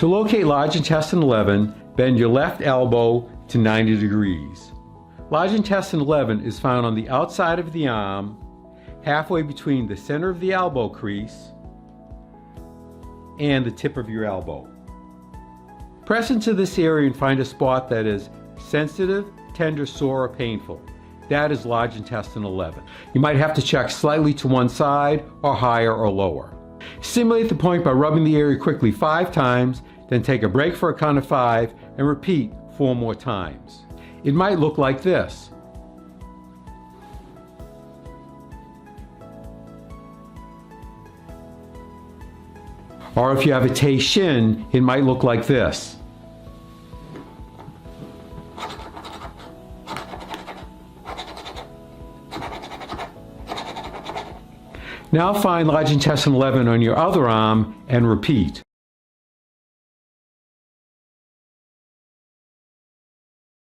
To locate large intestine 11, bend your left elbow to 90 degrees. Large intestine 11 is found on the outside of the arm, halfway between the center of the elbow crease and the tip of your elbow. Press into this area and find a spot that is sensitive, tender, sore, or painful. That is large intestine 11. You might have to check slightly to one side or higher or lower. Stimulate the point by rubbing the area quickly 5 times, then take a break for a count of 5 and repeat 4 more times. It might look like this. Or if you have a Tay shin, it might look like this. Now find large intestine 11 on your other arm and repeat.